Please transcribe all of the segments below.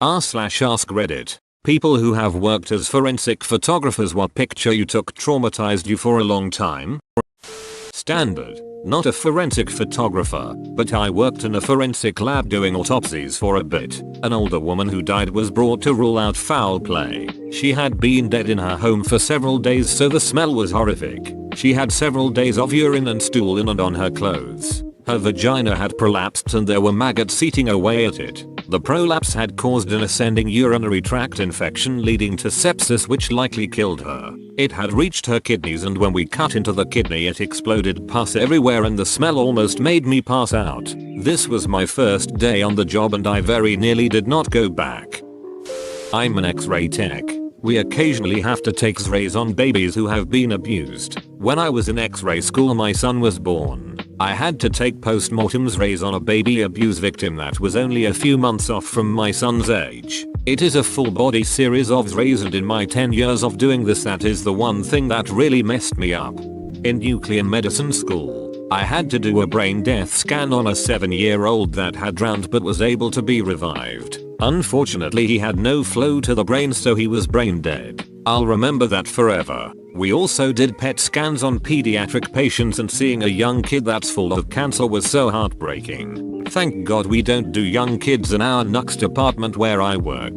r/AskReddit. People who have worked as forensic photographers, what picture you took traumatized you for a long time? Standard. Not a forensic photographer, but I worked in a forensic lab doing autopsies for a bit. An older woman who died was brought to rule out foul play. She had been dead in her home for several days, so the smell was horrific. She had several days of urine and stool in and on her clothes. Her vagina had prolapsed and there were maggots eating away at it. The prolapse had caused an ascending urinary tract infection leading to sepsis, which likely killed her. It had reached her kidneys, and when we cut into the kidney it exploded pus everywhere and the smell almost made me pass out. This was my first day on the job and I very nearly did not go back. I'm an X-ray tech. We occasionally have to take X-rays on babies who have been abused. When I was in X-ray school, my son was born. I had to take post-mortem X-rays on a baby abuse victim that was only a few months off from my son's age. It is a full body series of X-rays, and in my 10 years of doing this, that is the one thing that really messed me up. In nuclear medicine school, I had to do a brain death scan on a 7-year-old that had drowned but was able to be revived. Unfortunately, he had no flow to the brain, so he was brain dead. I'll remember that forever. We also did PET scans on pediatric patients, and seeing a young kid that's full of cancer was so heartbreaking. Thank God we don't do young kids in our NUX department where I work.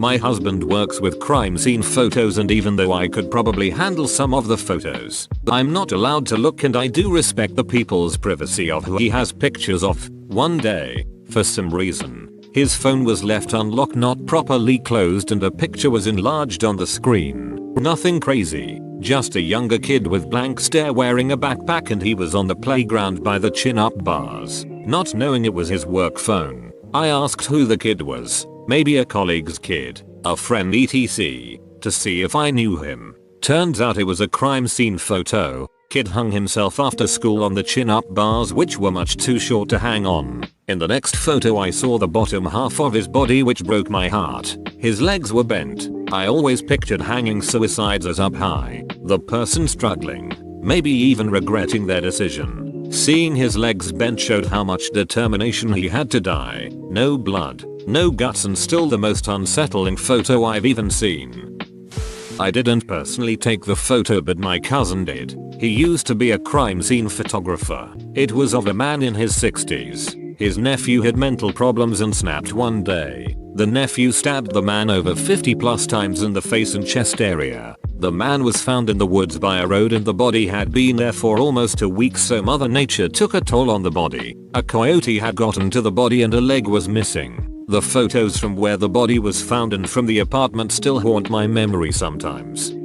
My husband works with crime scene photos, and even though I could probably handle some of the photos, I'm not allowed to look, and I do respect the people's privacy of who he has pictures of. One day, for some reason, his phone was left unlocked, not properly closed, and a picture was enlarged on the screen. Nothing crazy, just a younger kid with blank stare wearing a backpack, and he was on the playground by the chin-up bars. Not knowing it was his work phone, I asked who the kid was. Maybe a colleague's kid, a friend etc. to see if I knew him. Turns out it was a crime scene photo. Kid hung himself after school on the chin-up bars, which were much too short to hang on. In the next photo I saw the bottom half of his body, which broke my heart. His legs were bent. I always pictured hanging suicides as up high, the person struggling, maybe even regretting their decision. Seeing his legs bent showed how much determination he had to die. No blood, no guts, and still the most unsettling photo I've even seen. I didn't personally take the photo, but my cousin did. He used to be a crime scene photographer. It was of a man in his 60s. His nephew had mental problems and snapped one day. The nephew stabbed the man over 50+ times in the face and chest area. The man was found in the woods by a road, and the body had been there for almost a week, so Mother Nature took a toll on the body. A coyote had gotten to the body and a leg was missing. The photos from where the body was found and from the apartment still haunt my memory sometimes.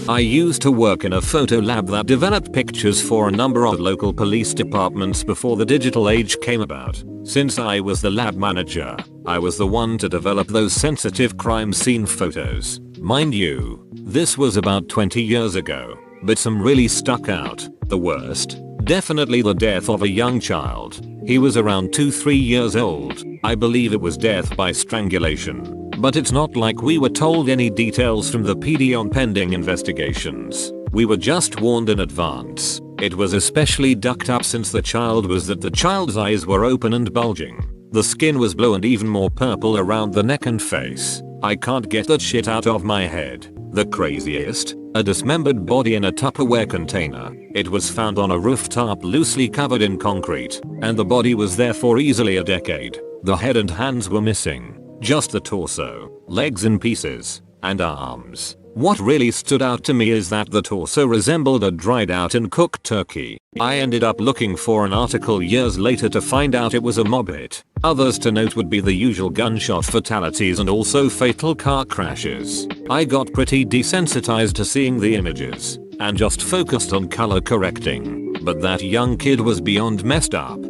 I used to work in a photo lab that developed pictures for a number of local police departments before the digital age came about. Since I was the lab manager, I was the one to develop those sensitive crime scene photos. Mind you, this was about 20 years ago, but some really stuck out. The worst? Definitely the death of a young child. He was around 2-3 years old. I believe it was death by strangulation. But it's not like we were told any details from the PD on pending investigations. We were just warned in advance. It was especially ducked up since the child was that the child's eyes were open and bulging. The skin was blue and even more purple around the neck and face. I can't get that shit out of my head. The craziest? A dismembered body in a Tupperware container. It was found on a rooftop loosely covered in concrete, and the body was there for easily a decade. The head and hands were missing. Just the torso, legs in pieces, and arms. What really stood out to me is that the torso resembled a dried out and cooked turkey. I ended up looking for an article years later to find out it was a mob hit. Others to note would be the usual gunshot fatalities and also fatal car crashes. I got pretty desensitized to seeing the images, and just focused on color correcting. But that young kid was beyond messed up.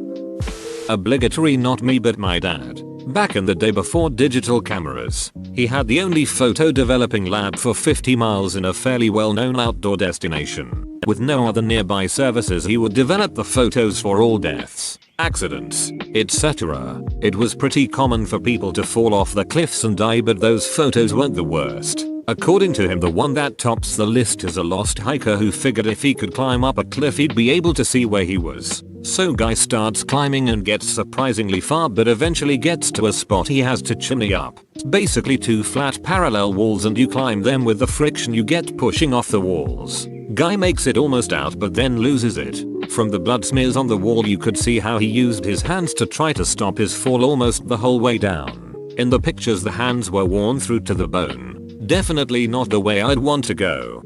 Obligatory not me but my dad. Back in the day before digital cameras, he had the only photo developing lab for 50 miles in a fairly well-known outdoor destination. With no other nearby services, he would develop the photos for all deaths, accidents, etc. It was pretty common for people to fall off the cliffs and die, but those photos weren't the worst. According to him, the one that tops the list is a lost hiker who figured if he could climb up a cliff he'd be able to see where he was. So guy starts climbing and gets surprisingly far but eventually gets to a spot he has to chimney up. Basically 2 flat parallel walls and you climb them with the friction you get pushing off the walls. Guy makes it almost out but then loses it. From the blood smears on the wall you could see how he used his hands to try to stop his fall almost the whole way down. In the pictures the hands were worn through to the bone. Definitely not the way I'd want to go.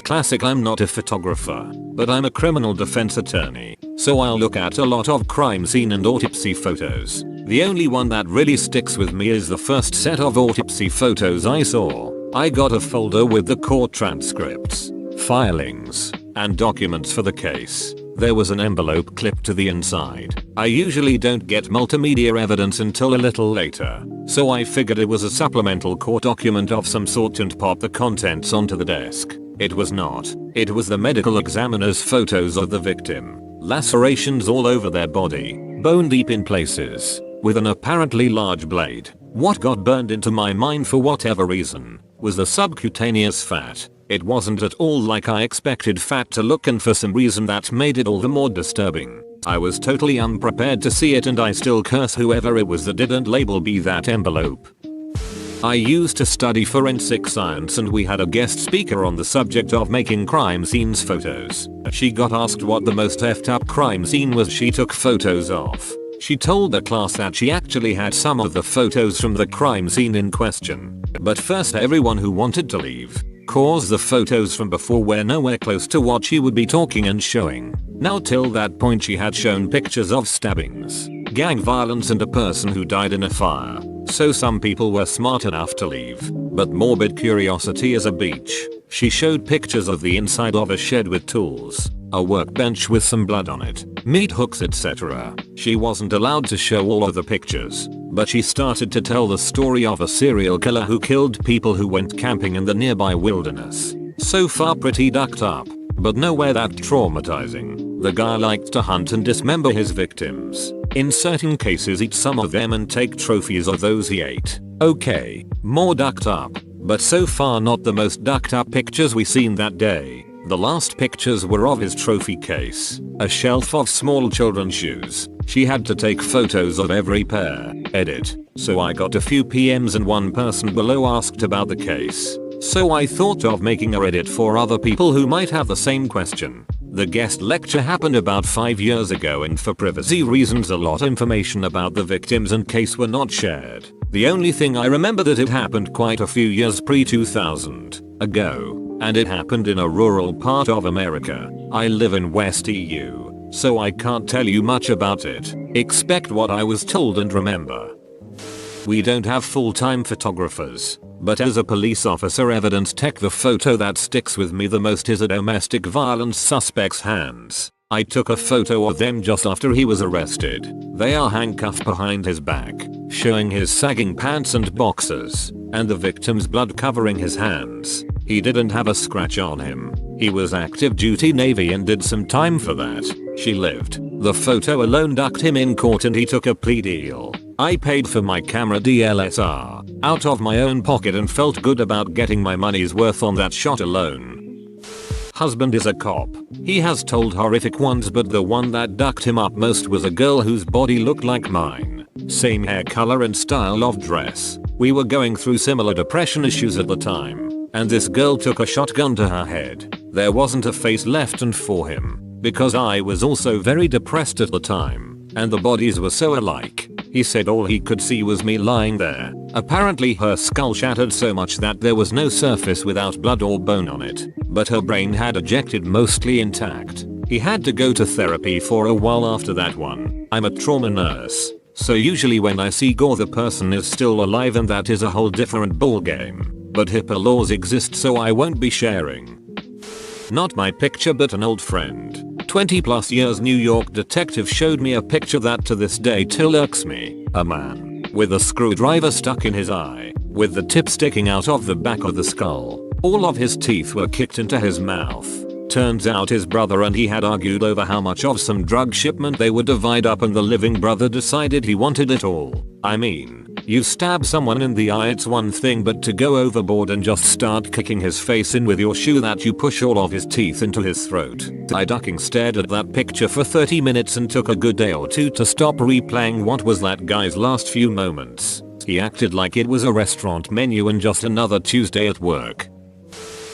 Classic, I'm not a photographer, but I'm a criminal defense attorney, so I'll look at a lot of crime scene and autopsy photos. The only one that really sticks with me is the first set of autopsy photos I saw. I got a folder with the court transcripts, filings, and documents for the case. There was an envelope clipped to the inside. I usually don't get multimedia evidence until a little later, so I figured it was a supplemental court document of some sort and popped the contents onto the desk. It was not. It was the medical examiner's photos of the victim. Lacerations all over their body, bone deep in places, with an apparently large blade. What got burned into my mind for whatever reason was the subcutaneous fat. It wasn't at all like I expected fat to look, and for some reason that made it all the more disturbing. I was totally unprepared to see it and I still curse whoever it was that didn't label me that envelope. I used to study forensic science and we had a guest speaker on the subject of making crime scenes photos. She got asked what the most effed up crime scene was she took photos of. She told the class that she actually had some of the photos from the crime scene in question. But first everyone who wanted to leave, cause the photos from before were nowhere close to what she would be talking and showing. Now till that point she had shown pictures of stabbings, gang violence and a person who died in a fire. So some people were smart enough to leave, but morbid curiosity is a beach. She showed pictures of the inside of a shed with tools, a workbench with some blood on it, meat hooks, etc. She wasn't allowed to show all of the pictures, but she started to tell the story of a serial killer who killed people who went camping in the nearby wilderness. So far pretty ducked up, but nowhere that traumatizing. The guy liked to hunt and dismember his victims. In certain cases eat some of them and take trophies of those he ate. Okay, more ducked up, but so far not the most ducked up pictures we seen that day. The last pictures were of his trophy case, a shelf of small children's shoes. She had to take photos of every pair. Edit. So I got a few PMs and one person below asked about the case. So I thought of making a Reddit for other people who might have the same question. The guest lecture happened about 5 years ago and for privacy reasons a lot of information about the victims and case were not shared. The only thing I remember that it happened quite a few years pre-2000 ago, and it happened in a rural part of America. I live in West EU, so I can't tell you much about it. Expect what I was told and remember. We don't have full-time photographers, but as a police officer evidence tech the photo that sticks with me the most is a domestic violence suspect's hands. I took a photo of them just after he was arrested. They are handcuffed behind his back, showing his sagging pants and boxers, and the victim's blood covering his hands. He didn't have a scratch on him. He was active duty Navy and did some time for that. She lived. The photo alone ducked him in court and he took a plea deal. I paid for my camera DSLR out of my own pocket and felt good about getting my money's worth on that shot alone. Husband is a cop. He has told horrific ones, but the one that ducked him up most was a girl whose body looked like mine. Same hair color and style of dress. We were going through similar depression issues at the time, and this girl took a shotgun to her head. There wasn't a face left and for him, because I was also very depressed at the time, and the bodies were so alike. He said all he could see was me lying there. Apparently her skull shattered so much that there was no surface without blood or bone on it, but her brain had ejected mostly intact. He had to go to therapy for a while after that one. I'm a trauma nurse, so usually when I see gore the person is still alive and that is a whole different ballgame. But HIPAA laws exist so I won't be sharing. Not my picture but an old friend. 20 plus years New York detective showed me a picture that to this day still irks me. A man with a screwdriver stuck in his eye, with the tip sticking out of the back of the skull. All of his teeth were kicked into his mouth. Turns out his brother and he had argued over how much of some drug shipment they would divide up and the living brother decided he wanted it all. I mean, You stab someone in the eye, it's one thing, but to go overboard and just start kicking his face in with your shoe that you push all of his teeth into his throat. I ducking stared at that picture for 30 minutes and took a good day or two to stop replaying what was that guy's last few moments. He acted like it was a restaurant menu and just another Tuesday at work.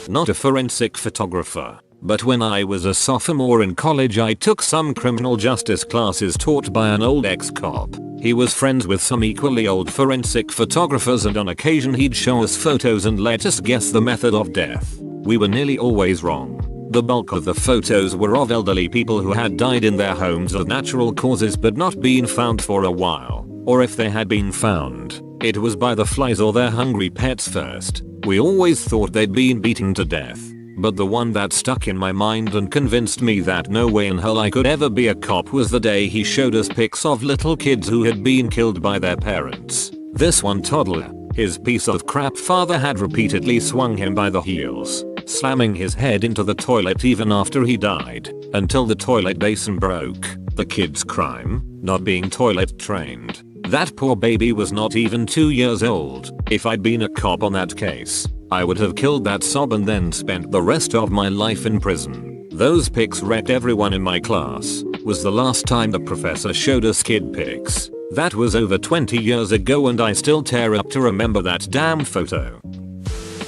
Not a forensic photographer, but when I was a sophomore in college I took some criminal justice classes taught by an old ex-cop. He was friends with some equally old forensic photographers and on occasion he'd show us photos and let us guess the method of death. We were nearly always wrong. The bulk of the photos were of elderly people who had died in their homes of natural causes but not been found for a while. Or if they had been found, it was by the flies or their hungry pets first. We always thought they'd been beaten to death. But the one that stuck in my mind and convinced me that no way in hell I could ever be a cop was the day he showed us pics of little kids who had been killed by their parents. This one toddler, his piece of crap father had repeatedly swung him by the heels, slamming his head into the toilet even after he died, until the toilet basin broke. The kid's crime? Not being toilet trained. That poor baby was not even 2 years old. If I'd been a cop on that case, I would have killed that sob and then spent the rest of my life in prison. Those pics wrecked everyone in my class. Was the last time the professor showed us kid pics. That was over 20 years ago and I still tear up to remember that damn photo.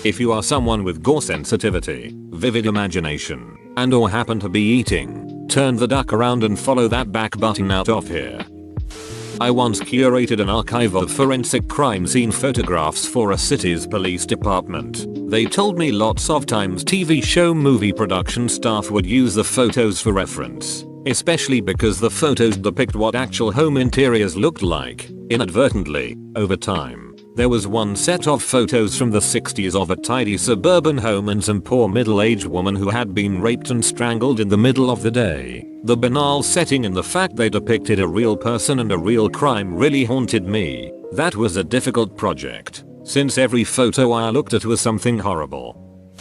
If you are someone with gore sensitivity, vivid imagination, and or happen to be eating, turn the duck around and follow that back button out of here. I once curated an archive of forensic crime scene photographs for a city's police department. They told me lots of times TV show movie production staff would use the photos for reference, especially because the photos depict what actual home interiors looked like. Inadvertently, over time, there was one set of photos from the 60s of a tidy suburban home and some poor middle-aged woman who had been raped and strangled in the middle of the day. The banal setting and the fact they depicted a real person and a real crime really haunted me. That was a difficult project, since every photo I looked at was something horrible.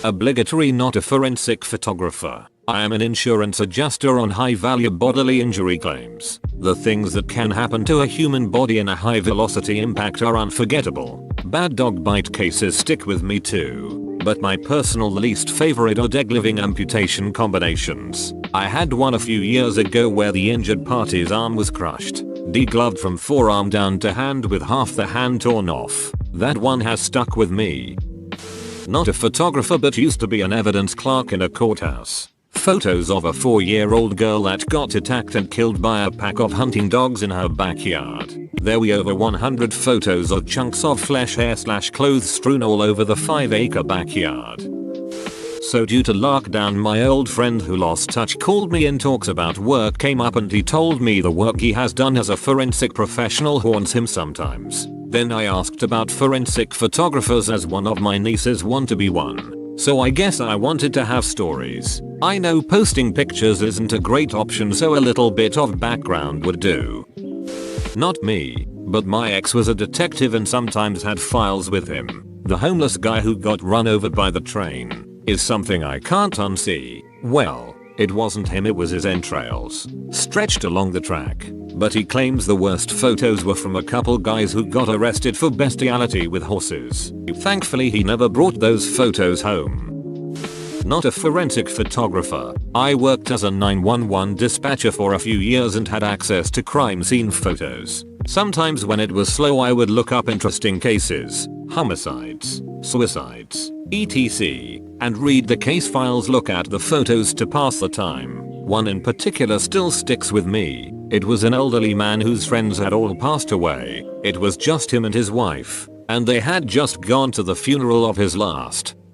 Obligatory not a forensic photographer. I am an insurance adjuster on high-value bodily injury claims. The things that can happen to a human body in a high-velocity impact are unforgettable. Bad dog bite cases stick with me too. But my personal least favorite are degloving amputation combinations. I had one a few years ago where the injured party's arm was crushed, degloved from forearm down to hand with half the hand torn off. That one has stuck with me. Not a photographer but used to be an evidence clerk in a courthouse. Photos of a 4-year-old girl that got attacked and killed by a pack of hunting dogs in her backyard. There were over 100 photos of chunks of flesh, hair/clothes strewn all over the 5-acre backyard. So due to lockdown, my old friend who lost touch called me and talks about work came up and he told me the work he has done as a forensic professional haunts him sometimes. Then I asked about forensic photographers as one of my nieces want to be one. So I guess I wanted to have stories. I know posting pictures isn't a great option, so a little bit of background would do. Not me, but my ex was a detective and sometimes had files with him. The homeless guy who got run over by the train is something I can't unsee. Well, it wasn't him, it was his entrails stretched along the track. But he claims the worst photos were from a couple guys who got arrested for bestiality with horses. Thankfully he never brought those photos home. Not a forensic photographer. I worked as a 911 dispatcher for a few years and had access to crime scene photos. Sometimes when it was slow I would look up interesting cases, homicides, suicides, etc. and read the case files, look at the photos to pass the time. One in particular still sticks with me. It was an elderly man whose friends had all passed away. It was just him and his wife, and they had just gone to the funeral of his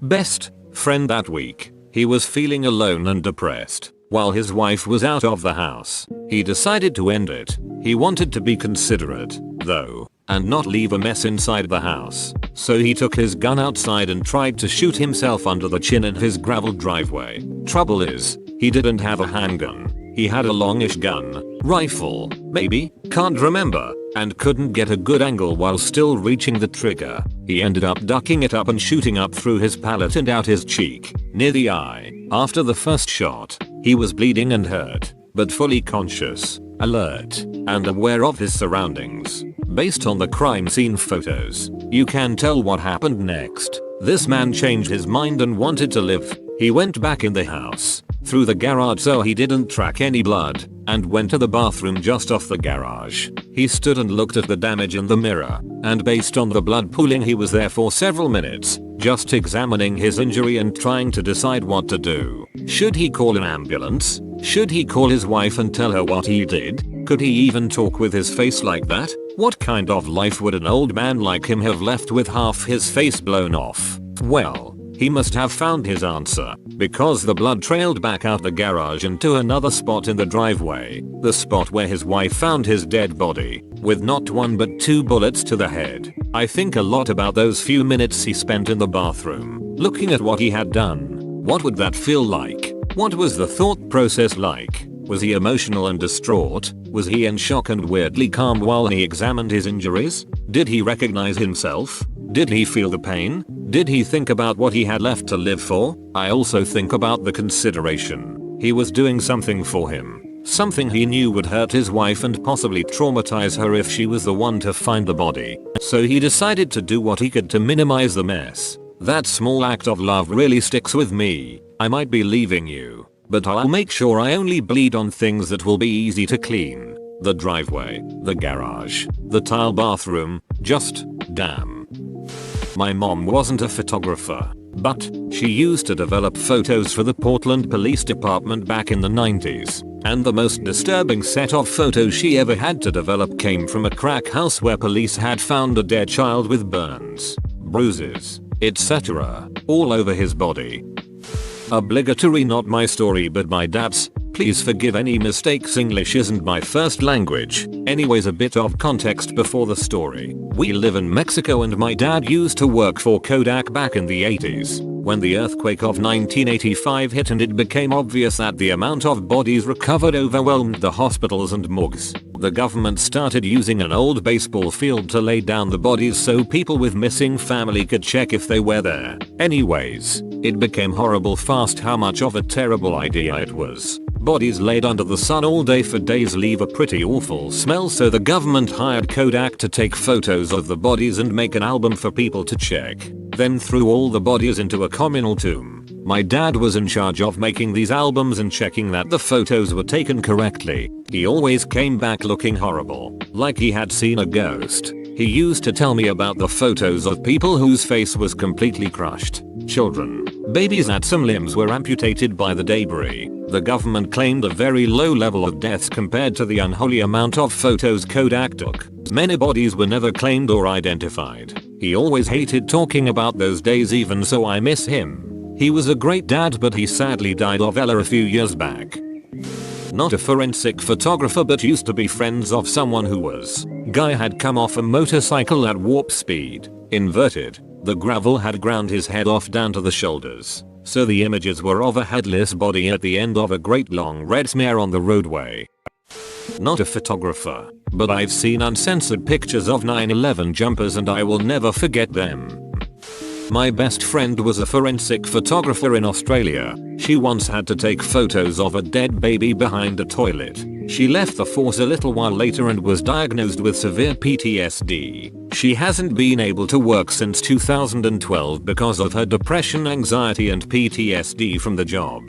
best friend that week. He was feeling alone and depressed, while his wife was out of the house. He decided to end it. He wanted to be considerate, though, and not leave a mess inside the house. So he took his gun outside and tried to shoot himself under the chin in his gravel driveway. Trouble is, he didn't have a handgun. He had a longish gun, rifle, maybe, can't remember, and couldn't get a good angle while still reaching the trigger. He ended up ducking it up and shooting up through his palate and out his cheek, near the eye. After the first shot, he was bleeding and hurt, but fully conscious, alert, and aware of his surroundings. Based on the crime scene photos, you can tell what happened next. This man changed his mind and wanted to live. He went back in the house, through the garage so he didn't track any blood, and went to the bathroom just off the garage. He stood and looked at the damage in the mirror, and based on the blood pooling he was there for several minutes, just examining his injury and trying to decide what to do. Should he call an ambulance? Should he call his wife and tell her what he did? Could he even talk with his face like that? What kind of life would an old man like him have left with half his face blown off? Well, he must have found his answer, because the blood trailed back out the garage and to another spot in the driveway, the spot where his wife found his dead body, with not one but 2 bullets to the head. I think a lot about those few minutes he spent in the bathroom, looking at what he had done. What would that feel like? What was the thought process like? Was he emotional and distraught? Was he in shock and weirdly calm while he examined his injuries? Did he recognize himself? Did he feel the pain? Did he think about what he had left to live for? I also think about the consideration. He was doing something for him. Something he knew would hurt his wife and possibly traumatize her if she was the one to find the body. So he decided to do what he could to minimize the mess. That small act of love really sticks with me. I might be leaving you, but I'll make sure I only bleed on things that will be easy to clean. The driveway, the garage, the tile bathroom, just damn. My mom wasn't a photographer, but she used to develop photos for the Portland Police Department back in the 90s. And the most disturbing set of photos she ever had to develop came from a crack house where police had found a dead child with burns, bruises, etc. all over his body. Obligatory, not my story but my dad's. Please forgive any mistakes, English isn't my first language. Anyways, a bit of context before the story. We live in Mexico and my dad used to work for Kodak back in the 80s. When the earthquake of 1985 hit and it became obvious that the amount of bodies recovered overwhelmed the hospitals and morgues, the government started using an old baseball field to lay down the bodies so people with missing family could check if they were there. Anyways, it became horrible fast how much of a terrible idea it was. Bodies laid under the sun all day for days leave a pretty awful smell, so the government hired Kodak to take photos of the bodies and make an album for people to check. Then threw all the bodies into a communal tomb. My dad was in charge of making these albums and checking that the photos were taken correctly. He always came back looking horrible, like he had seen a ghost. He used to tell me about the photos of people whose face was completely crushed. Children, babies that some limbs were amputated by the debris. The government claimed a very low level of deaths compared to the unholy amount of photos Kodak took. Many bodies were never claimed or identified. He always hated talking about those days, even so I miss him. He was a great dad, but he sadly died of Ella a few years back. Not a forensic photographer but used to be friends of someone who was. Guy had come off a motorcycle at warp speed, inverted. The gravel had ground his head off down to the shoulders, so the images were of a headless body at the end of a great long red smear on the roadway. Not a photographer, but I've seen uncensored pictures of 9/11 jumpers and I will never forget them. My best friend was a forensic photographer in Australia. She once had to take photos of a dead baby behind a toilet. She left the force a little while later and was diagnosed with severe PTSD. She hasn't been able to work since 2012 because of her depression, anxiety and PTSD from the job.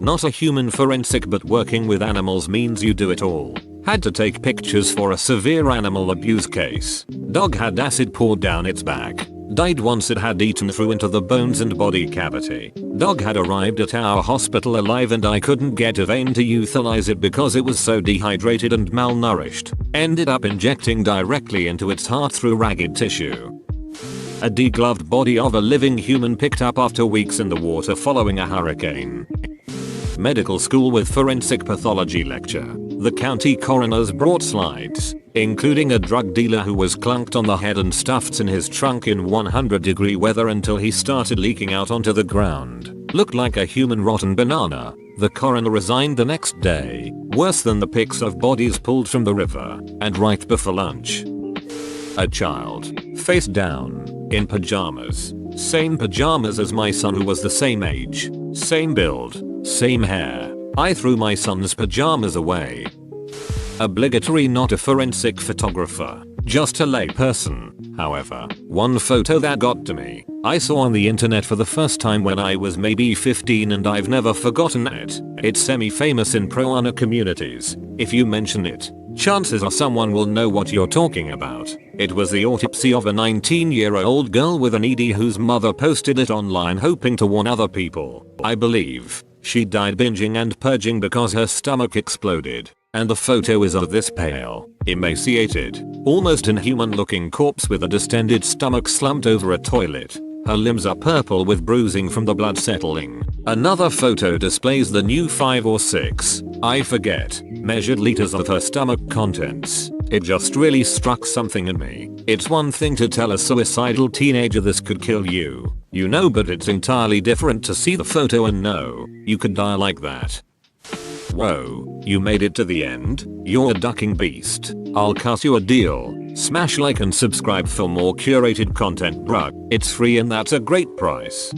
Not a human forensic, but working with animals means you do it all. Had to take pictures for a severe animal abuse case. Dog had acid poured down its back. Died once it had eaten through into the bones and body cavity. Dog had arrived at our hospital alive and I couldn't get a vein to euthanize it because it was so dehydrated and malnourished. Ended up injecting directly into its heart through ragged tissue. A degloved body of a living human picked up after weeks in the water following a hurricane. Medical school with forensic pathology lecture. The county coroners brought slides, including a drug dealer who was clunked on the head and stuffed in his trunk in 100-degree weather until he started leaking out onto the ground. Looked like a human rotten banana. The coroner resigned the next day. Worse than the pics of bodies pulled from the river. And right before lunch. A child, face down, in pajamas. Same pajamas as my son who was the same age, same build, same hair. I threw my son's pajamas away. Obligatory, not a forensic photographer, just a layperson. However, one photo that got to me, I saw on the internet for the first time when I was maybe 15 and I've never forgotten it. It's semi-famous in pro-honor communities. If you mention it, chances are someone will know what you're talking about. It was the autopsy of a 19-year-old girl with an ED whose mother posted it online hoping to warn other people. I believe she died binging and purging because her stomach exploded. And the photo is of this pale, emaciated, almost inhuman looking corpse with a distended stomach slumped over a toilet. Her limbs are purple with bruising from the blood settling. Another photo displays the new 5 or 6, I forget, measured liters of her stomach contents. It just really struck something in me. It's one thing to tell a suicidal teenager this could kill you, but it's entirely different to see the photo and know you could die like that. Whoa, you made it to the end? You're a ducking beast. I'll cut you a deal. Smash like and subscribe for more curated content, bruh. It's free and that's a great price.